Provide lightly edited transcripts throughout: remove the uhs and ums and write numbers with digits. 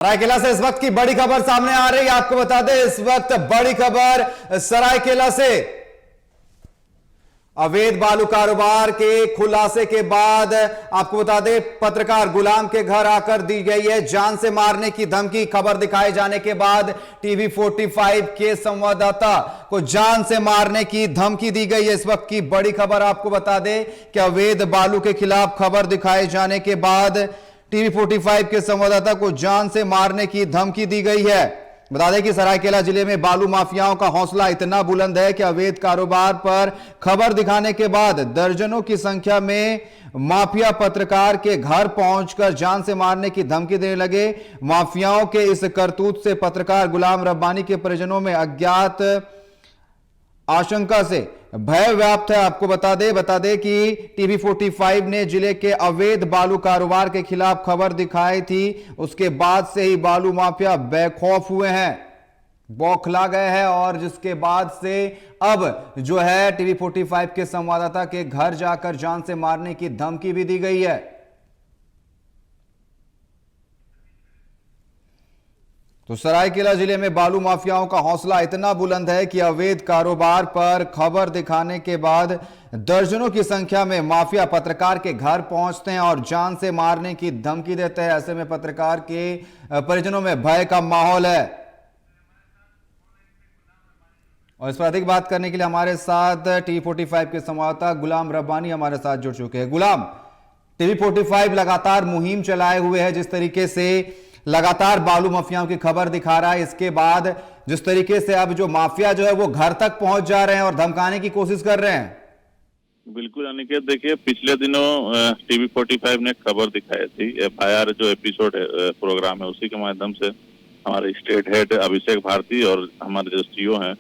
सरायकेला से इस वक्त की बड़ी खबर सामने आ रही है। आपको बता दें, इस वक्त बड़ी खबर सरायकेला से अवैध बालू कारोबार के खुलासे के बाद आपको बता दें, पत्रकार गुलाम के घर आकर दी गई है जान से मारने की धमकी। खबर दिखाए जाने के बाद टीवी 45 के संवाददाता को जान से मारने की धमकी दी गई है। इस वक्त की बड़ी खबर आपको बता दें कि अवैध बालू के खिलाफ खबर दिखाए जाने के बाद टीवी 45 के संवाददाता को जान से मारने की धमकी दी गई है। बता दें कि सरायकेला जिले में बालू माफियाओं का हौसला इतना बुलंद है कि अवैध कारोबार पर खबर दिखाने के बाद दर्जनों की संख्या में माफिया पत्रकार के घर पहुंचकर जान से मारने की धमकी देने लगे। माफियाओं के इस करतूत से पत्रकार गुलाम रब्बानी के परिजनों में अज्ञात आशंका से भय व्याप्त है। आपको बता दें कि टीवी 45 ने जिले के अवैध बालू कारोबार के खिलाफ खबर दिखाई थी। उसके बाद से ही बालू माफिया बेखौफ हुए हैं, बौखला गए हैं और जिसके बाद से अब जो है टीवी 45 के संवाददाता के घर जाकर जान से मारने की धमकी भी दी गई है। तो सरायकेला जिले में बालू माफियाओं का हौसला इतना बुलंद है कि अवैध कारोबार पर खबर दिखाने के बाद दर्जनों की संख्या में माफिया पत्रकार के घर पहुंचते हैं और जान से मारने की धमकी देते हैं। ऐसे में पत्रकार के परिजनों में भय का माहौल है। और इस पर अधिक बात करने के लिए हमारे साथ टीवी 45 के संवाददाता गुलाम रब्बानी हमारे साथ जुड़ चुके हैं। गुलाम, टीवी 45 लगातार मुहिम चलाए हुए है, जिस तरीके से लगातार बालू माफियाओं की खबर दिखा रहा है, इसके बाद जिस तरीके से अब जो माफिया जो है वो घर तक पहुंच जा रहे हैं और धमकाने की कोशिश कर रहे हैं। बिल्कुल अनिकेत, देखिए पिछले दिनों टीवी 45 ने खबर दिखाई थी। FIR जो एपिसोड प्रोग्राम है उसी के माध्यम से हमारे स्टेट हेड अभिषेक भारती और हमारे जो CEO हैं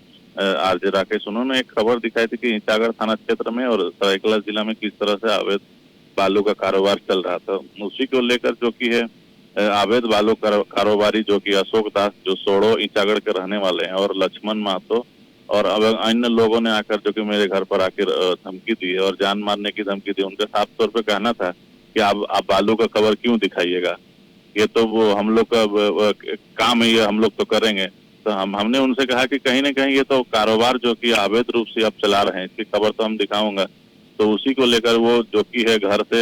RJ राकेश, उन्होंने एक खबर दिखाई थी कि ईचागढ़ थाना क्षेत्र में और सरायकेला जिला में किस तरह से अवैध बालू का कारोबार चल रहा था। उसी को लेकर जो की है अवैध बालू कारोबारी जो कि अशोक दास जो सोड़ो ईचागढ़ के रहने वाले हैं और लक्ष्मण महतो और अन्य लोगों ने आकर जो कि मेरे घर पर आकर धमकी दी और जान मारने की धमकी दी। उनका साफ तौर पे कहना था कि आप बालू का खबर क्यों दिखाइएगा, ये तो वो हम लोग का काम है, ये हम लोग तो करेंगे। तो हमने उनसे कहा कि कहीं ना कहीं ये तो कारोबार जो कि अवैध रूप से आप चला रहे हैं, इसकी खबर तो हम दिखाऊंगा। तो उसी को लेकर वो जो कि है घर से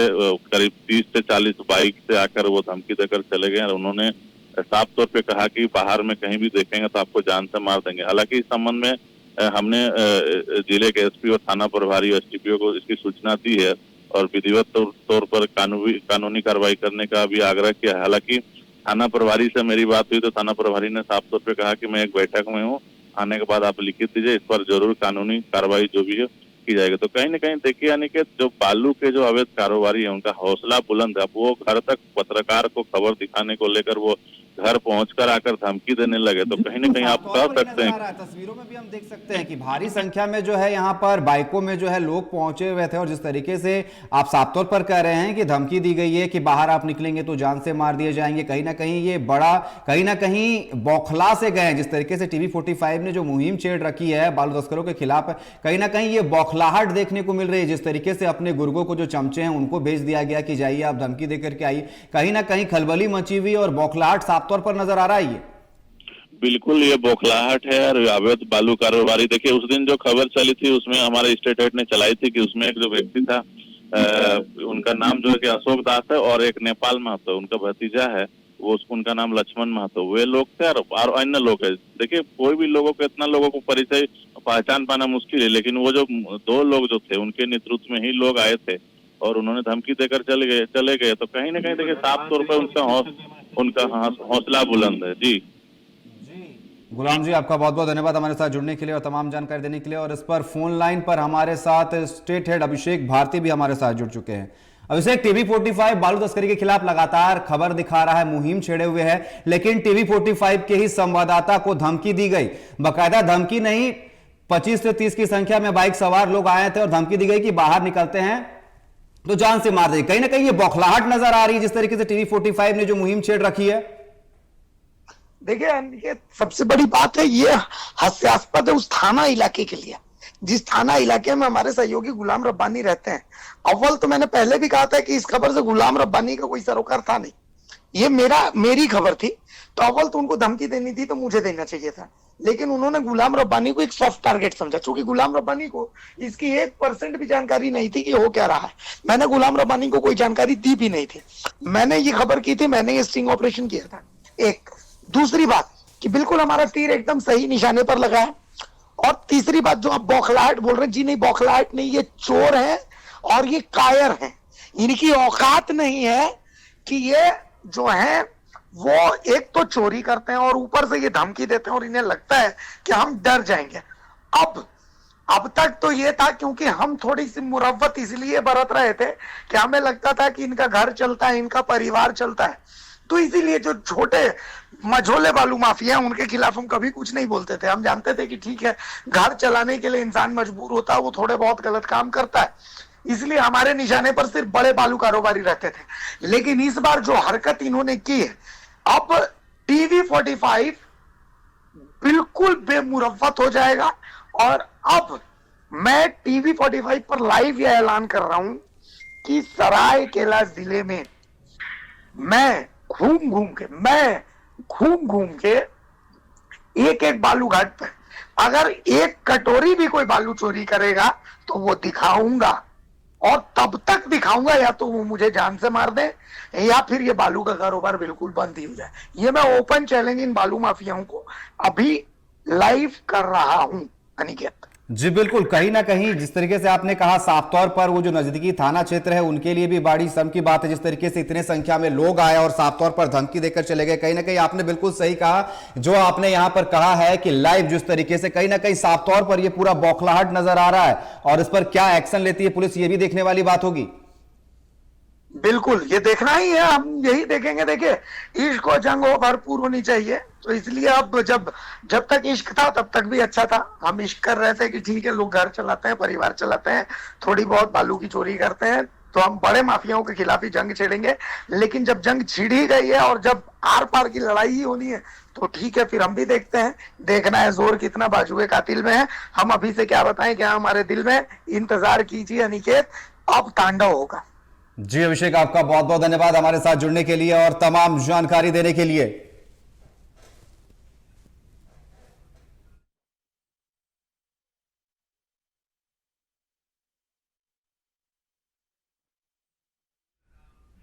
करीब 30 से 40 बाइक से आकर वो धमकी देकर चले गए और उन्होंने साफ तौर पे कहा कि बाहर में कहीं भी देखेंगे तो आपको जान से मार देंगे। हालांकि इस संबंध में हमने जिले के SP और थाना प्रभारी STPO को इसकी सूचना दी है और विधिवत तौर पर कानूनी कार्रवाई करने का भी आग्रह किया है। हालांकि थाना प्रभारी से मेरी बात हुई तो थाना प्रभारी ने साफ तौर पर कहा कि मैं एक बैठक में हूँ, आने के बाद आप लिखित दीजिए, इस पर जरूर कानूनी कार्रवाई जो भी है की जाएगी। तो कहीं ना कहीं देखिए यानी कि जो बालू के जो अवैध कारोबारी है उनका हौसला बुलंद है। अब वो घर तक पत्रकार को खबर दिखाने को लेकर वो घर पहुंचकर आकर धमकी देने लगे, तो कहीं ना कहीं आप कह सकते हैं। तस्वीरों में भी हम देख सकते हैं कि भारी संख्या में जो है यहाँ पर बाइकों में जो है लोग पहुंचे हुए थे और जिस तरीके से आप साफ तौर पर कह रहे हैं कि धमकी दी गई है कि बाहर आप निकलेंगे तो जान से मार दिए जाएंगे, कहीं ना कहीं ये बड़ा कहीं ना कहीं बौखला से गए हैं। जिस तरीके से टीवी 45 ने जो मुहिम छेड़ रखी है बालू तस्करों के खिलाफ, कहीं ना कहीं ये बौखलाहट देखने को मिल रही है। जिस तरीके से अपने गुर्गों को जो चमचे हैं उनको भेज दिया गया कि जाइए आप धमकी देकर के आइए, कहीं ना कहीं खलबली मची हुई और बौखलाहट साफ तौर पर नजर आ रहा है। बिल्कुल ये बौखलाहट है और अवैध बालू कारोबारी। देखिए उस दिन जो खबर चली थी उसमें हमारे स्टेट हेड ने चलाई थी कि उसमें एक जो व्यक्ति था उनका नाम जो है कि अशोक दास है और एक नेपाल महतो उनका भतीजा है, वो उनका नाम लक्ष्मण महतो, वे लोग थे और अन्य लोग है। देखिए कोई भी लोगों को इतना लोगों को परिचय पहचान पाना मुश्किल है, लेकिन वो जो 2 लोग जो थे उनके नेतृत्व में ही लोग आए थे और उन्होंने धमकी देकर चले गए। तो कहीं ना कहीं देखिए साफ तौर पर उनका हौसला बुलंद है। जी गुलाम जी, आपका बहुत बहुत धन्यवाद हमारे साथ जुड़ने के लिए और तमाम जानकारी देने के लिए। और इस पर फोन लाइन पर हमारे साथ स्टेट हेड अभिषेक भारती भी हमारे साथ जुड़ चुके हैं। अभिषेक, टीवी 45 बालू तस्करी के खिलाफ लगातार खबर दिखा रहा है, मुहिम छेड़े हुए है, लेकिन टीवी 45 के ही संवाददाता को धमकी दी गई। बाकायदा धमकी नहीं, 25 से 30 की संख्या में बाइक सवार लोग आए थे और धमकी दी गई कि बाहर निकलते हैं तो जान से मार देंगे। कहीं ना कहीं ये बौखलाहट नजर आ रही है जिस तरीके से टीवी 45 ने जो मुहिम छेड़ रखी है। देखिए सबसे बड़ी बात है, ये हास्यास्पद है उस थाना इलाके के लिए जिस थाना इलाके में हमारे सहयोगी गुलाम रब्बानी रहते हैं। अव्वल तो मैंने पहले भी कहा था कि इस खबर से गुलाम रब्बानी का कोई सरोकार था नहीं, ये मेरी खबर थी। तो अव्वल तो उनको धमकी देनी थी तो मुझे देना चाहिए था, लेकिन उन्होंने गुलाम रब्बानी को एक सॉफ्ट टारगेट समझा। क्योंकि गुलाम रब्बानी को इसकी 1% भी जानकारी नहीं थी कि हो क्या रहा है। मैंने गुलाम रब्बानी को कोई जानकारी दी भी नहीं थी, मैंने ये खबर की थी, मैंने ये स्टिंग ऑपरेशन किया था। एक दूसरी बात कि बिल्कुल हमारा तीर एकदम सही निशाने पर लगा है। और तीसरी बात जो आप बौखलाहट बोल रहे हैं, जी नहीं, बौखलाहट नहीं, ये चोर है और ये कायर है। इनकी औकात नहीं है कि ये जो है वो एक तो चोरी करते हैं और ऊपर से ये धमकी देते हैं और इन्हें लगता है कि हम डर जाएंगे। अब तक तो ये था क्योंकि हम थोड़ी सी मुरव्वत इसलिए बरत रहे थे कि हमें लगता था कि इनका घर चलता है, इनका परिवार चलता है, तो इसीलिए जो छोटे मझोले बालू माफिया उनके खिलाफ हम कभी कुछ नहीं बोलते थे। हम जानते थे कि ठीक है, घर चलाने के लिए इंसान मजबूर होता है, वो थोड़े बहुत गलत काम करता है, इसलिए हमारे निशाने पर सिर्फ बड़े बालू कारोबारी रहते थे। लेकिन इस बार जो हरकत इन्होंने की है, अब टीवी 45 बिल्कुल बेमुरव्वत हो जाएगा। और अब मैं टीवी 45 पर लाइव यह ऐलान कर रहा हूं कि सरायकेला जिले में मैं घूम घूम के एक एक बालू घाट पे अगर एक कटोरी भी कोई बालू चोरी करेगा तो वो दिखाऊंगा, और तब तक दिखाऊंगा या तो वो मुझे जान से मार दे या फिर ये बालू का कारोबार बिल्कुल बंद ही हो जाए। ये मैं ओपन चैलेंज इन बालू माफियाओं को अभी लाइव कर रहा हूं अनिकेत। जी बिल्कुल, कहीं ना कहीं जिस तरीके से आपने कहा, साफ तौर पर वो जो नजदीकी थाना क्षेत्र है उनके लिए भी बड़ी शर्म की बात है जिस तरीके से इतने संख्या में लोग आए और साफ तौर पर धमकी देकर चले गए। कहीं ना कहीं आपने बिल्कुल सही कहा जो आपने यहां पर कहा है कि लाइव जिस तरीके से कहीं ना कहीं साफ तौर पर ये पूरा बौखलाहट नजर आ रहा है, और इस पर क्या एक्शन लेती है पुलिस, ये भी देखने वाली बात होगी। बिल्कुल, ये देखना ही है, हम यही देखेंगे। देखिए, इश्क और जंग हो भरपूर होनी चाहिए, तो इसलिए अब जब तक इश्क था तब तक भी अच्छा था। हम इश्क कर रहे थे कि ठीक है, लोग घर चलाते हैं, परिवार चलाते हैं, थोड़ी बहुत बालू की चोरी करते हैं, तो हम बड़े माफियाओं के खिलाफ ही जंग छेड़ेंगे। लेकिन जब जंग छिड़ ही गई है और जब आर पार की लड़ाई ही होनी है तो ठीक है, फिर हम भी देखते हैं। देखना है जोर कितना बाजुए कातिल में है। हम अभी से क्या बताएं क्या हमारे दिल में, इंतजार कीजिए अनिकेत, अब तांडव होगा। जी अभिषेक, आपका बहुत बहुत धन्यवाद हमारे साथ जुड़ने के लिए और तमाम जानकारी देने के लिए।